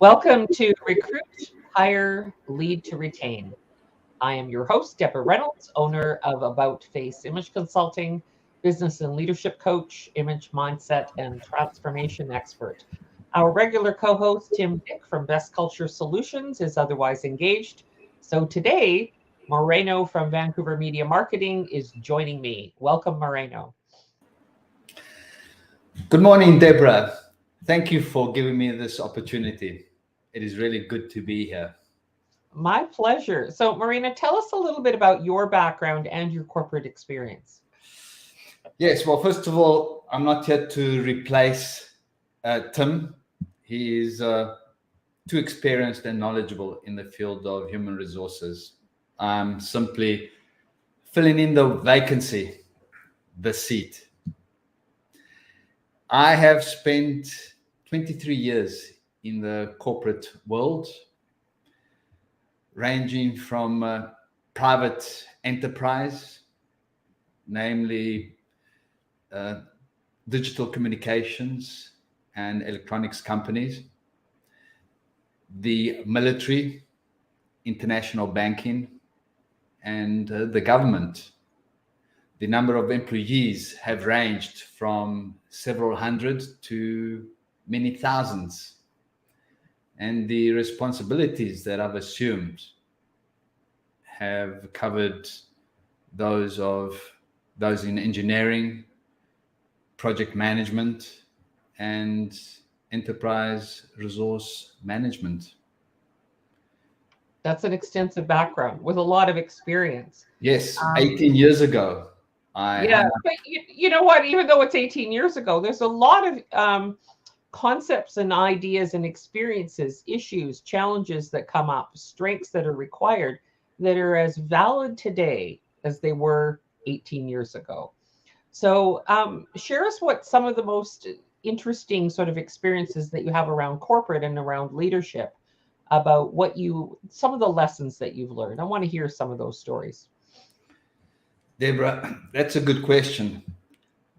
Welcome to Recruit, Hire, Lead to Retain. I am your host, Deborah Reynolds, owner of About Face Image Consulting, business and leadership coach, image mindset, and transformation expert. Our regular co host, Tim Dick from Best Culture Solutions, is otherwise engaged. So today, Moreno from Vancouver Media Marketing is joining me. Welcome, Moreno. Good morning, Deborah. Thank you for giving me this opportunity. It is really good to be here. My pleasure. So, Moreno, tell us a little bit about your background and your corporate experience. Yes, well, first of all, I'm not here to replace Tim. He is too experienced and knowledgeable in the field of human resources. I'm simply filling in the vacancy, the seat. I have spent 23 years in the corporate world, ranging from private enterprise, namely digital communications and electronics companies, the military, international banking, and the government. The number of employees have ranged from several hundred to many thousands. And the responsibilities that I've assumed have covered those in engineering, project management, and enterprise resource management. That's an extensive background with a lot of experience. Yes, Um, 18 years ago, I yeah, hung but you know what? Even though it's 18 years ago, there's a lot of concepts and ideas and experiences, issues, challenges that come up, strengths that are required that are as valid today as they were 18 years ago. So, share us what some of the most interesting sort of experiences that you have around corporate and around leadership about some of the lessons that you've learned. I want to hear some of those stories. Deborah, that's a good question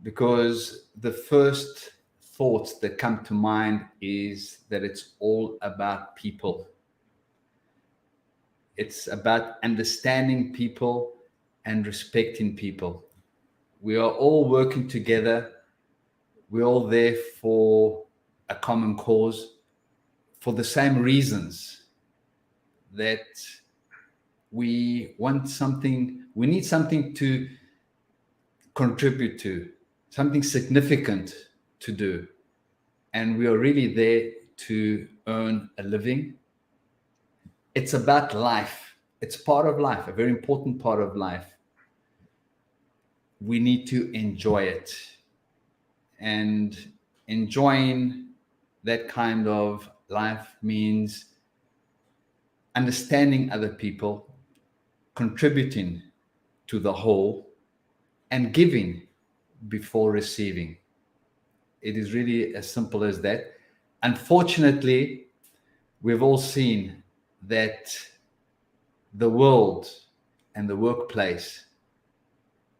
because the first thoughts that come to mind is that it's all about people. It's about understanding people and respecting people. We are all working together. We're all there for a common cause, for the same reasons that we need something to contribute to, something significant to do. And we are really there to earn a living. It's about life. It's part of life, a very important part of life. We need to enjoy it. And enjoying that kind of life means understanding other people, contributing to the whole, and giving before receiving. It is really as simple as that. Unfortunately, we've all seen that the world and the workplace,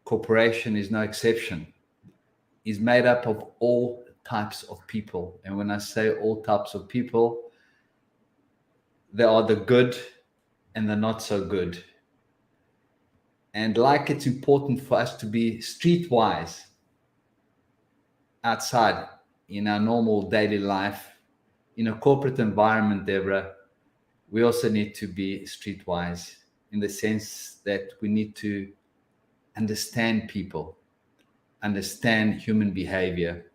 corporation is no exception, is made up of all types of people. And when I say all types of people, there are the good and the not so good. And like it's important for us to be streetwise outside in our normal daily life, in a corporate environment, Deborah, we also need to be streetwise in the sense that we need to understand people, understand human behavior,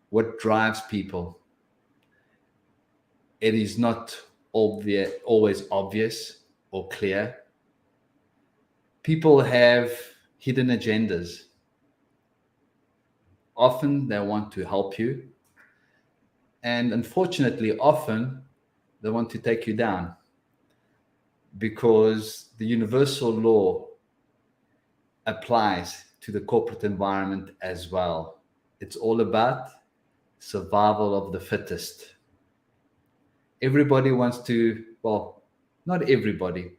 what drives people. It is not always obvious or clear. People have hidden agendas. Often they want to help you, and unfortunately, often they want to take you down because the universal law applies to the corporate environment as well. It's all about survival of the fittest. Everybody wants to, well, not everybody,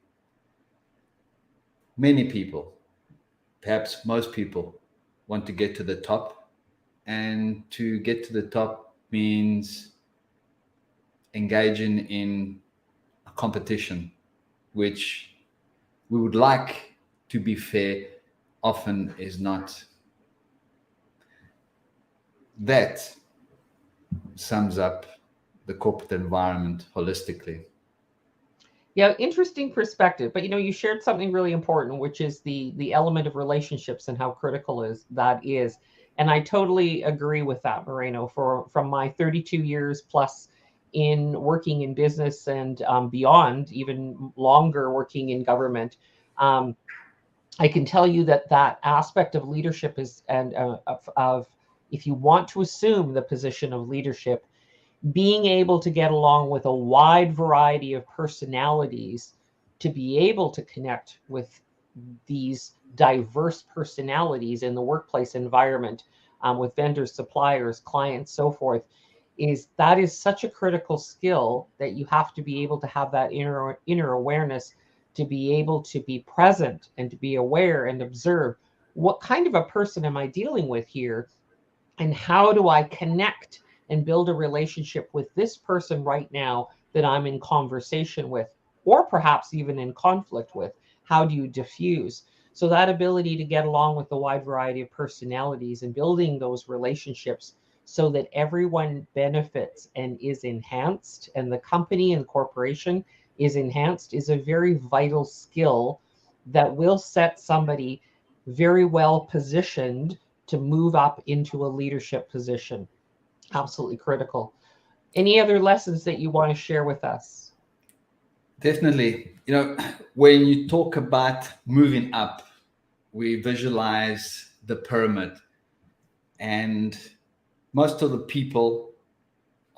many people, perhaps most people, want to get to the top. And to get to the top means engaging in a competition, which we would like to be fair, often is not. That sums up the corporate environment holistically. Yeah, interesting perspective. But you shared something really important, which is the element of relationships and how critical is that is. And I totally agree with that, Moreno. From my 32 years plus in working in business and beyond, even longer working in government, um, I can tell you that that aspect of leadership is and of if you want to assume the position of leadership, being able to get along with a wide variety of personalities, to be able to connect with these diverse personalities in the workplace environment, with vendors, suppliers, clients, so forth, that is such a critical skill that you have to be able to have that inner awareness, to be able to be present and to be aware and observe what kind of a person am I dealing with here, and how do I connect and build a relationship with this person right now that I'm in conversation with, or perhaps even in conflict with? How do you diffuse? So, that ability to get along with a wide variety of personalities and building those relationships so that everyone benefits and is enhanced, and the company and corporation is enhanced, is a very vital skill that will set somebody very well positioned to move up into a leadership position. Absolutely critical. Any other lessons that you want to share with us? Definitely. When you talk about moving up, we visualize the pyramid, and most of the people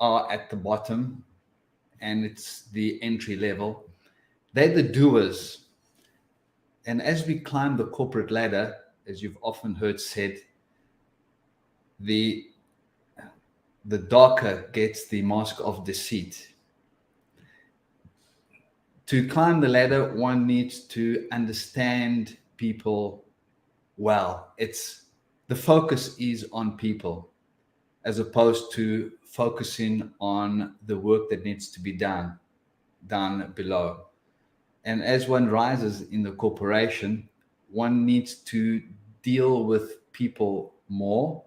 are at the bottom, and it's the entry level. They're the doers. And as we climb the corporate ladder, as you've often heard said, the darker gets the mask of deceit. To climb the ladder, one needs to understand people well. It's the focus is on people, as opposed to focusing on the work that needs to be done down below. And as one rises in the corporation, one needs to deal with people more.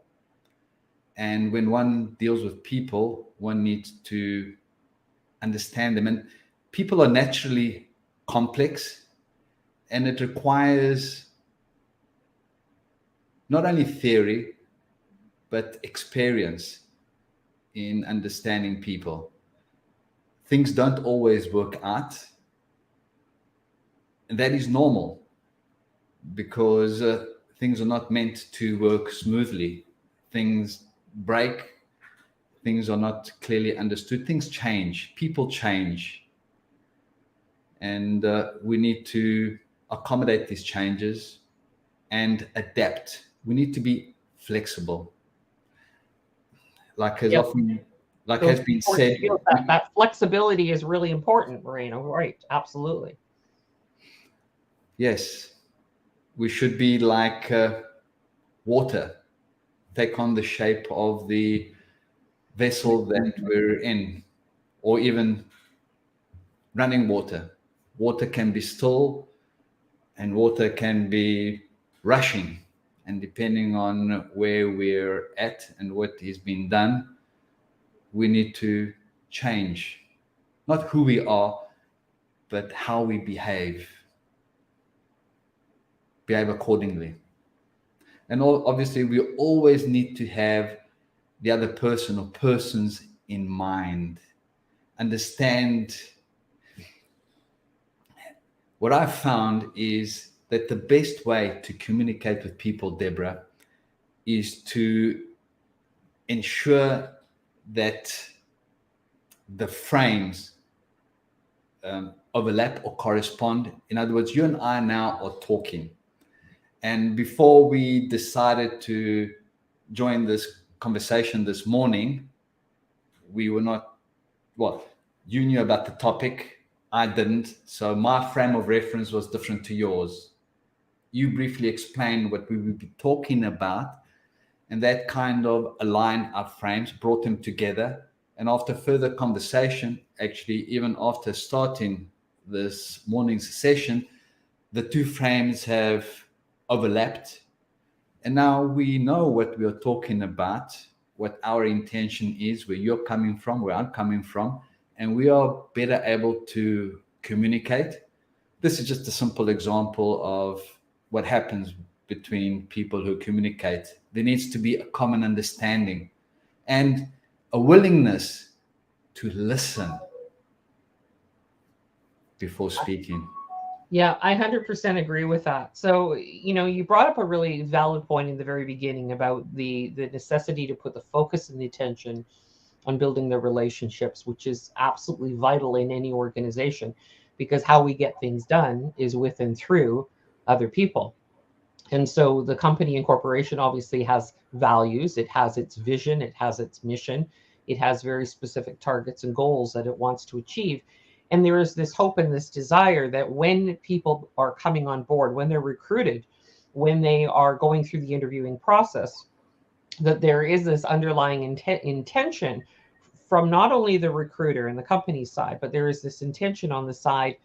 And when one deals with people, one needs to understand them. And people are naturally complex, and it requires not only theory, but experience in understanding people. Things don't always work out, and that is normal, because things are not meant to work smoothly. Things break, things are not clearly understood, things change, people change, and we need to accommodate these changes and adapt. We need to be flexible, like has Yep. often like Those has been important said. skills, that flexibility is really important, Moreno. Right. Absolutely. Yes, we should be like water, take on the shape of the vessel that we're in, or even running water. Water can be still, and water can be rushing. And depending on where we're at and what is being done, we need to change not who we are, but how we behave accordingly. And obviously, we always need to have the other person or persons in mind. Understand what I've found is that the best way to communicate with people, Deborah, is to ensure that the frames overlap or correspond. In other words, you and I now are talking. And before we decided to join this conversation this morning, we were not, well, you knew about the topic, I didn't. So my frame of reference was different to yours. You briefly explained what we would be talking about, and that kind of aligned our frames, brought them together, And after further conversation, actually, even after starting this morning's session, the two frames have overlapped. And now we know what we are talking about, what our intention is, where you're coming from, where I'm coming from, and we are better able to communicate. This is just a simple example of what happens between people who communicate. There needs to be a common understanding and a willingness to listen before speaking. Yeah, I 100% agree with that. So, you brought up a really valid point in the very beginning about the necessity to put the focus and the attention on building the relationships, which is absolutely vital in any organization, because how we get things done is with and through other people. And so the company and corporation obviously has values, it has its vision, it has its mission, it has very specific targets and goals that it wants to achieve. And there is this hope and this desire that when people are coming on board, when they're recruited, when they are going through the interviewing process, that there is this underlying intention from not only the recruiter and the company side, but there is this intention on the side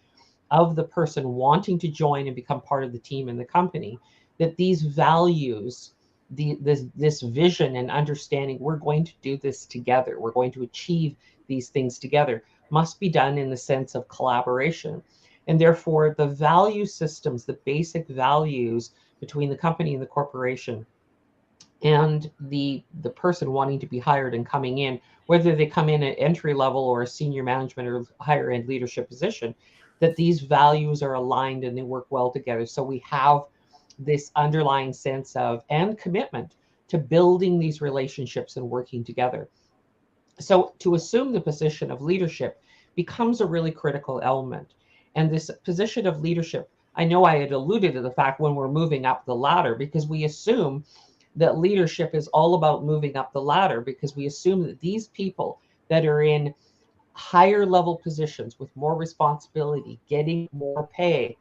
of the person wanting to join and become part of the team and the company, that these values, this vision and understanding, we're going to do this together, we're going to achieve these things together, must be done in the sense of collaboration. And therefore, the value systems, the basic values between the company and the corporation and the person wanting to be hired and coming in, whether they come in at entry level or a senior management or higher end leadership position, that these values are aligned and they work well together. So we have this underlying sense of and commitment to building these relationships and working together. So to assume the position of leadership becomes a really critical element. And this position of leadership, I know I had alluded to the fact when we're moving up the ladder, because we assume that leadership is all about moving up the ladder, because we assume that these people that are in higher level positions with more responsibility, getting more pay,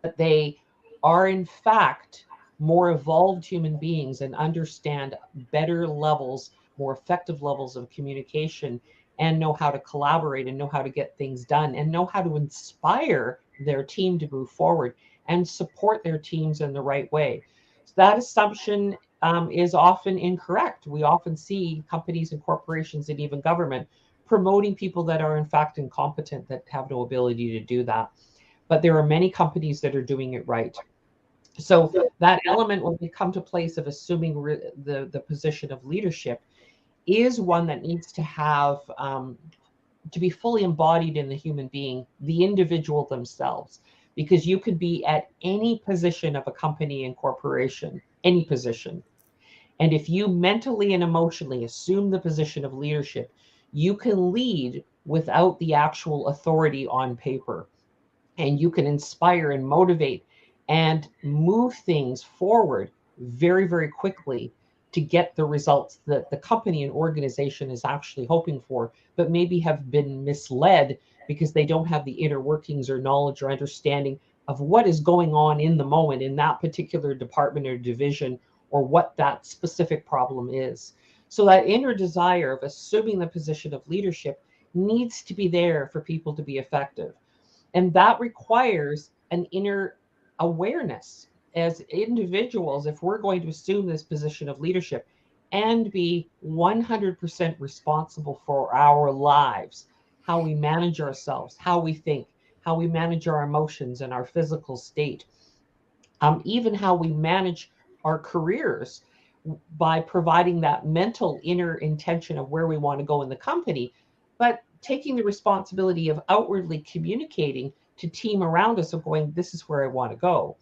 that they are in fact more evolved human beings and understand better levels, more effective levels of communication, and know how to collaborate and know how to get things done and know how to inspire their team to move forward and support their teams in the right way. So that assumption is often incorrect. We often see companies and corporations and even government promoting people that are in fact incompetent, that have no ability to do that. But there are many companies that are doing it right. So that element, when we come to place of assuming the position of leadership, is one that needs to have to be fully embodied in the human being, the individual themselves, because you could be at any position of a company and corporation, any position. And if you mentally and emotionally assume the position of leadership, you can lead without the actual authority on paper. And you can inspire and motivate and move things forward very, very quickly to get the results that the company and organization is actually hoping for, but maybe have been misled because they don't have the inner workings or knowledge or understanding of what is going on in the moment in that particular department or division, or what that specific problem is. So that inner desire of assuming the position of leadership needs to be there for people to be effective. And that requires an inner awareness as individuals. If we're going to assume this position of leadership and be 100% responsible for our lives, how we manage ourselves, how we think, how we manage our emotions and our physical state, even how we manage our careers by providing that mental inner intention of where we want to go in the company, but taking the responsibility of outwardly communicating to team around us of going, this is where I want to go,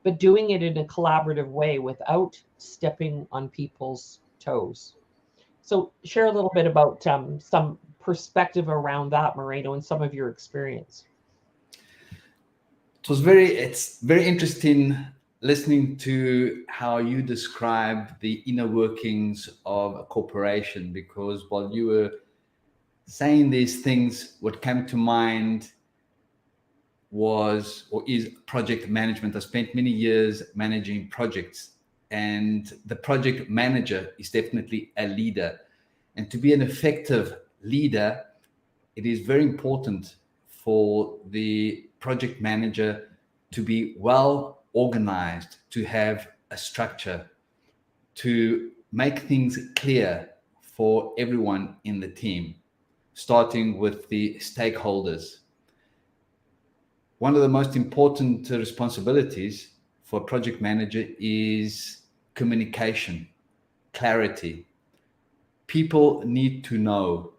but doing it in a collaborative way without stepping on people's toes. So share a little bit about some perspective around that, Moreno, and some of your experience. It's very interesting listening to how you describe the inner workings of a corporation, because while you were saying these things, what came to mind was or is project management. I spent many years managing projects, and the project manager is definitely a leader. And to be an effective leader, it is very important for the project manager to be well organized, to have a structure, to make things clear for everyone in the team, starting with the stakeholders. One of the most important responsibilities for a project manager is communication, clarity. People need to know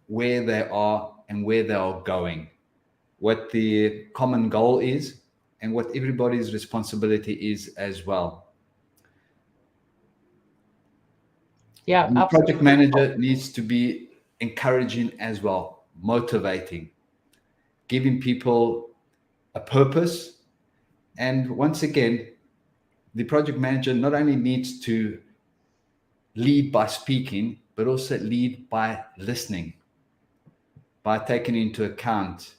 where they are and where they are going, what the common goal is, and what everybody's responsibility is as well. Yeah, The project absolutely. manager needs to be encouraging as well, motivating, giving people a purpose. And once again, the project manager not only needs to lead by speaking, but also lead by listening, by taking into account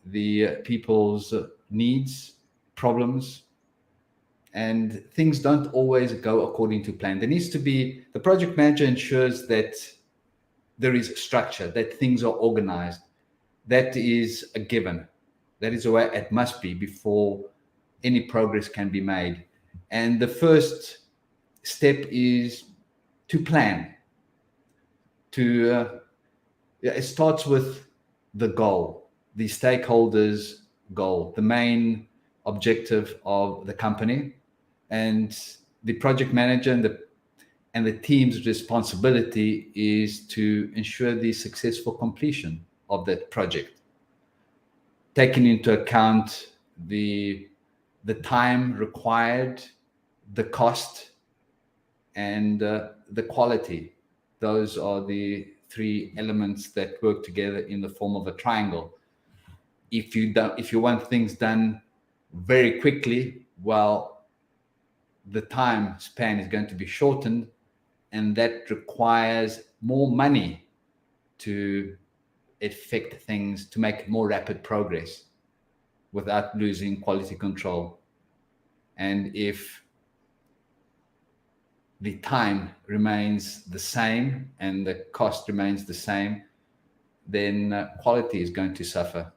the people's needs, problems, and things don't always go according to plan. There needs to be, the project manager ensures that there is structure, that things are organized. That is a given. That is the way it must be before any progress can be made. And the first step is to plan. It starts with the goal, the stakeholders' goal, the main objective of the company, and the project manager and the team's responsibility is to ensure the successful completion of that project, taking into account the time required, the cost, and the quality. Those are the three elements that work together in the form of a triangle. If you want things done very quickly, well, the time span is going to be shortened, and that requires more money to affect things, to make more rapid progress without losing quality control. And if the time remains the same and the cost remains the same, then quality is going to suffer.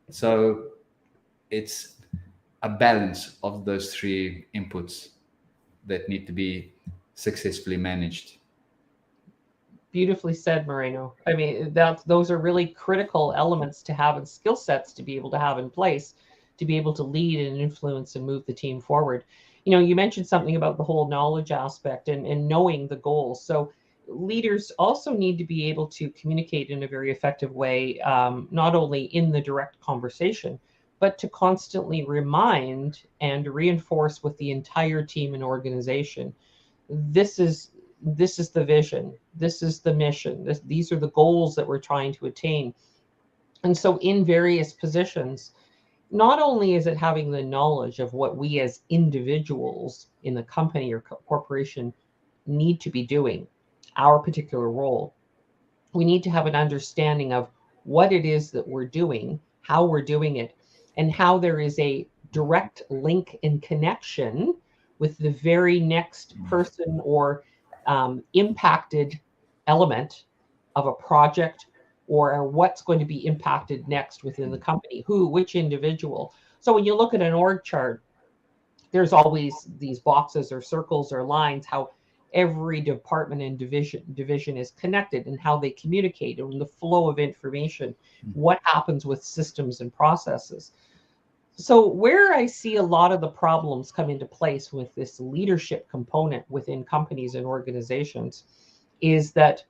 So it's a balance of those three inputs that need to be successfully managed. Beautifully said, Moreno. I mean, those are really critical elements to have and skill sets to be able to have in place to be able to lead and influence and move the team forward. You know, you mentioned something about the whole knowledge aspect and knowing the goals. So leaders also need to be able to communicate in a very effective way, not only in the direct conversation, but to constantly remind and reinforce with the entire team and organization. This is this is the vision, this is the mission, these are the goals that we're trying to attain. And so in various positions, not only is it having the knowledge of what we as individuals in the company or corporation need to be doing, our particular role, we need to have an understanding of what it is that we're doing, how we're doing it, and how there is a direct link and connection with the very next person or impacted element of a project, or what's going to be impacted next within the company, which individual. So when you look at an org chart, there's always these boxes or circles or lines, how every department and division is connected and how they communicate and the flow of information, what happens with systems and processes. So where I see a lot of the problems come into place with this leadership component within companies and organizations is that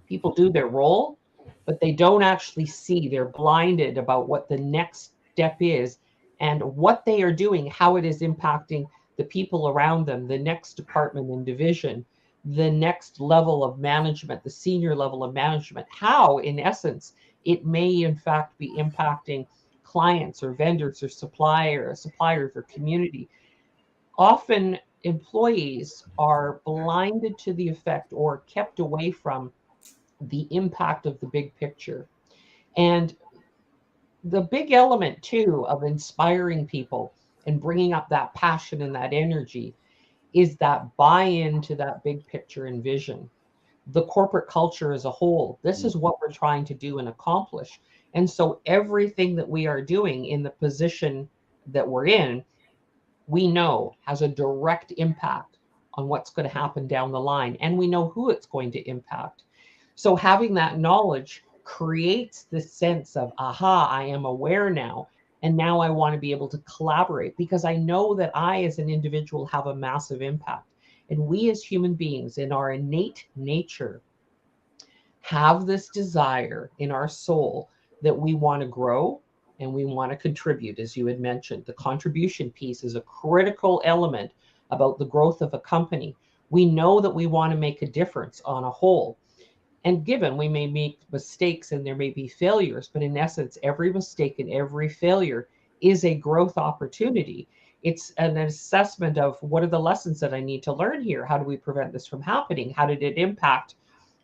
people do their role, but they don't actually see. They're blinded about what the next step is and what they are doing, how it is impacting the people around them, the next department and division, the next level of management, the senior level of management, how, in essence, it may in fact be impacting clients or vendors or suppliers or community. Often employees are blinded to the effect or kept away from the impact of the big picture. And the big element too of inspiring people and bringing up that passion and that energy is that buy-in to that big picture and vision. The corporate culture as a whole, this is what we're trying to do and accomplish. And so everything that we are doing in the position that we're in, we know has a direct impact on what's going to happen down the line, and we know who it's going to impact. So having that knowledge creates this sense of, aha, I am aware now. And now I want to be able to collaborate because I know that I, as an individual, have a massive impact. And we, as human beings, in our innate nature, have this desire in our soul that we want to grow and we want to contribute, as you had mentioned. The contribution piece is a critical element about the growth of a company. We know that we want to make a difference on a whole. And given we may make mistakes and there may be failures, but in essence, every mistake and every failure is a growth opportunity. It's an assessment of what are the lessons that I need to learn here? How do we prevent this from happening? How did it impact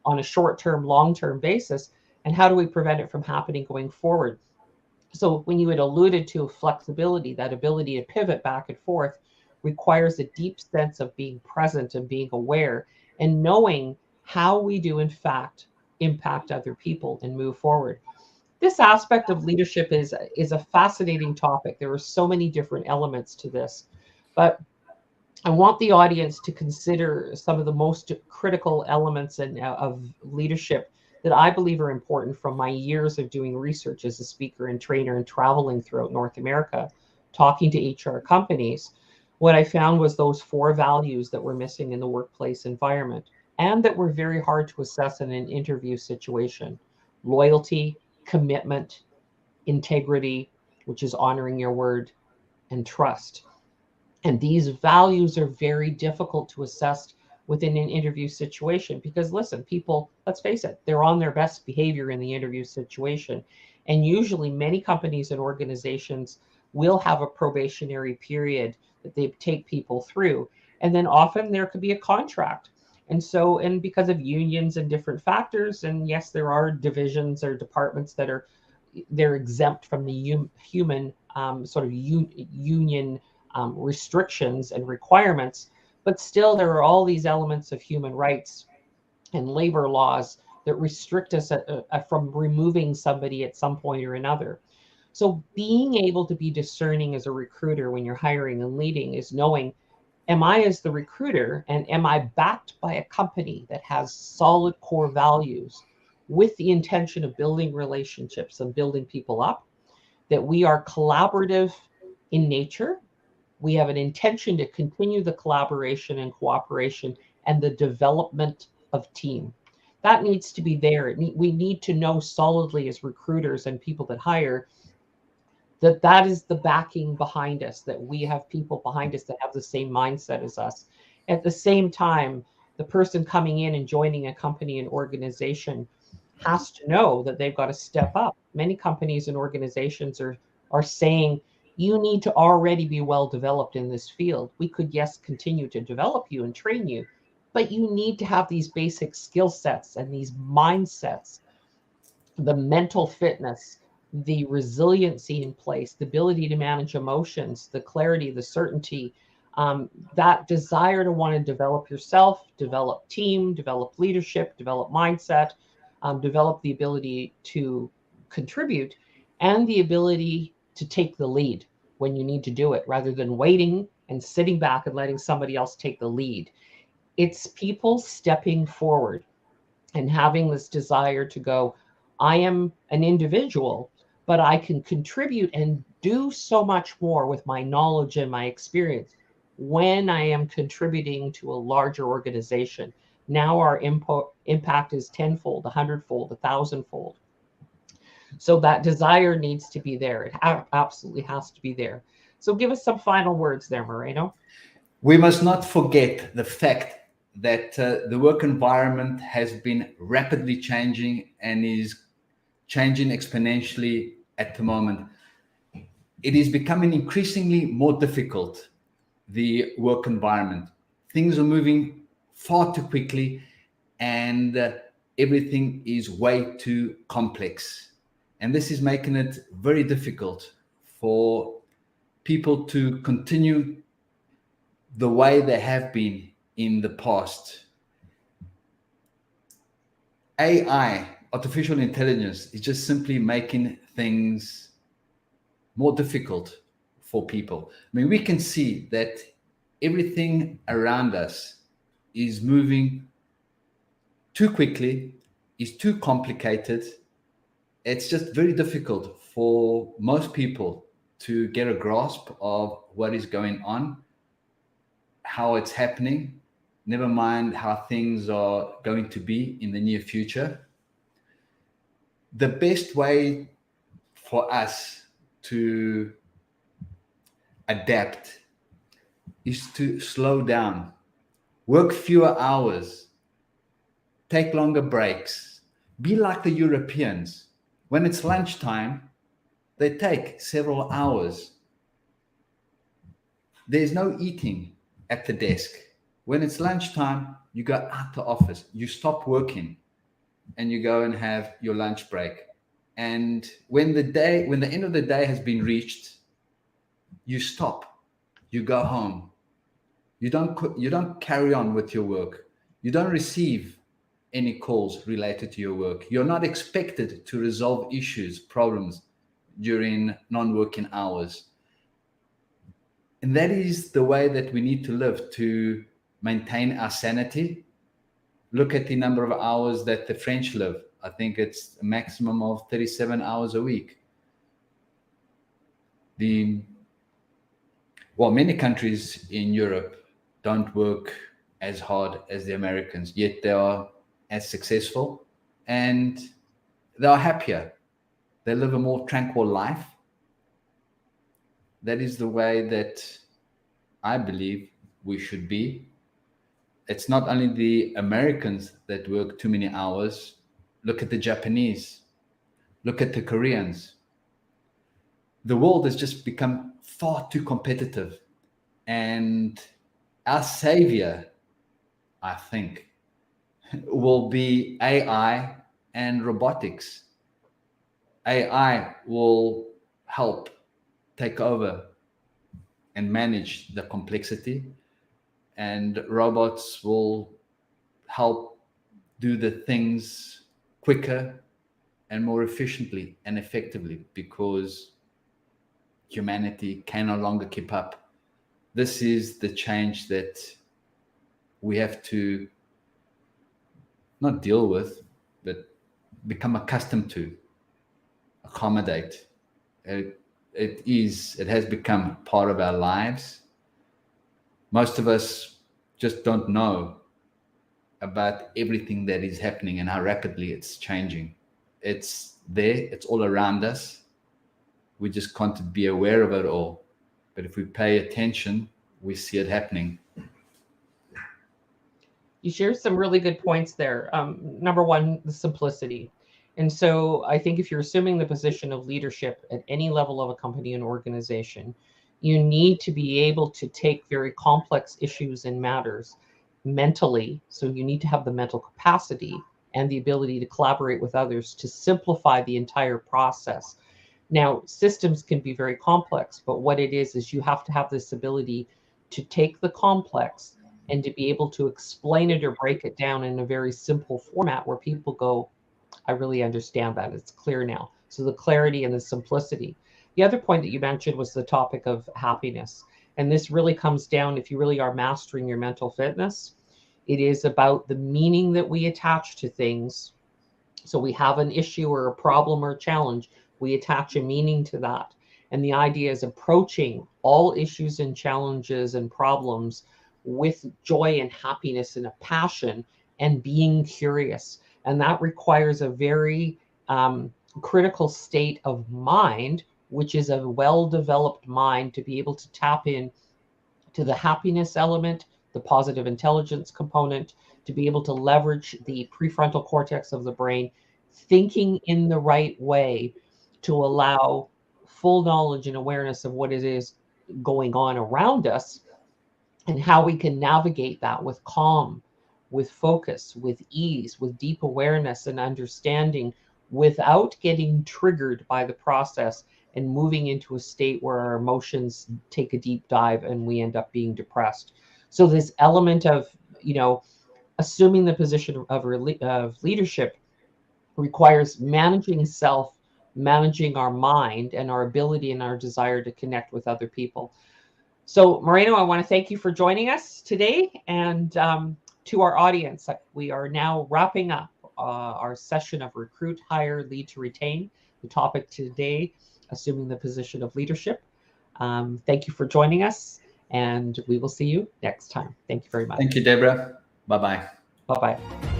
on a short-term, long-term basis? And how do we prevent it from happening going forward? So when you had alluded to flexibility, that ability to pivot back and forth requires a deep sense of being present and being aware and knowing how we do in fact impact other people and move forward. This aspect of leadership is a fascinating topic. There are so many different elements to this, but I want the audience to consider some of the most critical elements of leadership that I believe are important from my years of doing research as a speaker and trainer and traveling throughout North America, talking to HR companies. What I found was those 4 values that were missing in the workplace environment and that were very hard to assess in an interview situation: loyalty, commitment, integrity, which is honoring your word, and trust. And these values are very difficult to assess within an interview situation because, listen, people, let's face it, they're on their best behavior in the interview situation. And usually, many companies and organizations will have a probationary period that they take people through. And then often there could be a contract. And so, and because of unions and different factors, and yes, there are divisions or departments that are they're exempt from the human sort of union restrictions and requirements, but still there are all these elements of human rights and labor laws that restrict us from removing somebody at some point or another. So being able to be discerning as a recruiter when you're hiring and leading is knowing, am I, as the recruiter, and am I backed by a company that has solid core values with the intention of building relationships and building people up, that we are collaborative in nature, we have an intention to continue the collaboration and cooperation and the development of team. That needs to be there. We need to know solidly as recruiters and people that hire that that is the backing behind us, that we have people behind us that have the same mindset as us. At the same time, the person coming in and joining a company and organization has to know that they've got to step up. Many companies and organizations are saying, you need to already be well developed in this field. We could, yes, continue to develop you and train you, but you need to have these basic skill sets and these mindsets, the mental fitness, the resiliency in place, the ability to manage emotions, the clarity, the certainty, that desire to want to develop yourself, develop team, develop leadership, develop mindset, develop the ability to contribute, and the ability to take the lead when you need to do it rather than waiting and sitting back and letting somebody else take the lead. It's people stepping forward and having this desire to go, I am an individual, but I can contribute and do so much more with my knowledge and my experience when I am contributing to a larger organization. Now our impact is tenfold, 100-fold, 1,000-fold. So that desire needs to be there. It absolutely has to be there. So give us some final words there, Moreno. We must not forget the fact that the work environment has been rapidly changing and is changing exponentially at the moment. It is becoming increasingly more difficult, the work environment. Things are moving far too quickly, and everything is way too complex. And this is making it very difficult for people to continue the way they have been in the past. AI, artificial intelligence, is just simply making things more difficult for people. I mean, we can see that everything around us is moving too quickly, is too complicated. It's just very difficult for most people to get a grasp of what is going on, how it's happening, never mind how things are going to be in the near future. The best way for us to adapt is to slow down, work fewer hours, take longer breaks, be like the Europeans. When it's lunchtime, they take several hours. There's no eating at the desk. When it's lunchtime, you go out the office, you stop working, and you go and have your lunch break. And when the end of the day has been reached, you stop, you go home. You don't carry on with your work. You don't receive any calls related to your work. You're not expected to resolve issues, problems during non-working hours. And that is the way that we need to live to maintain our sanity. Look at the number of hours that the French live. I think it's a maximum of 37 hours a week. Many countries in Europe don't work as hard as the Americans, yet they are as successful and they are happier. They live a more tranquil life. That is the way that I believe we should be. It's not only the Americans that work too many hours. Look at the Japanese. Look at the Koreans. The world has just become far too competitive. And our savior, I think, will be AI and robotics. AI will help take over and manage the complexity, and robots will help do the things quicker and more efficiently and effectively, because humanity can no longer keep up. This is the change that we have to not deal with, but become accustomed to, accommodate. It has become part of our lives. Most of us just don't know about everything that is happening and how rapidly it's changing. It's there, it's all around us. We just can't be aware of it all. But if we pay attention, we see it happening. You shared some really good points there. Number one, the simplicity. And so I think if you're assuming the position of leadership at any level of a company and organization, you need to be able to take very complex issues and matters mentally. So you need to have the mental capacity and the ability to collaborate with others to simplify the entire process. Now, systems can be very complex, but what it is you have to have this ability to take the complex and to be able to explain it or break it down in a very simple format where people go, I really understand that. It's clear now. So the clarity and the simplicity. The other point that you mentioned was the topic of happiness. And this really comes down, if you really are mastering your mental fitness, it is about the meaning that we attach to things. So we have an issue or a problem or a challenge, we attach a meaning to that. And the idea is approaching all issues and challenges and problems with joy and happiness and a passion and being curious. And that requires a very critical state of mind, which is a well-developed mind, to be able to tap in to the happiness element, the positive intelligence component, to be able to leverage the prefrontal cortex of the brain, thinking in the right way to allow full knowledge and awareness of what it is going on around us and how we can navigate that with calm, with focus, with ease, with deep awareness and understanding without getting triggered by the process and moving into a state where our emotions take a deep dive and we end up being depressed. So this element of, assuming the position of leadership requires managing self, managing our mind, and our ability and our desire to connect with other people. So, Moreno, I want to thank you for joining us today. And to our audience, we are now wrapping up our session of Recruit, Hire, Lead to Retain. The topic today, assuming the position of leadership. Thank you for joining us, and we will see you next time. Thank you very much. Thank you, Deborah. Bye-bye. Bye-bye.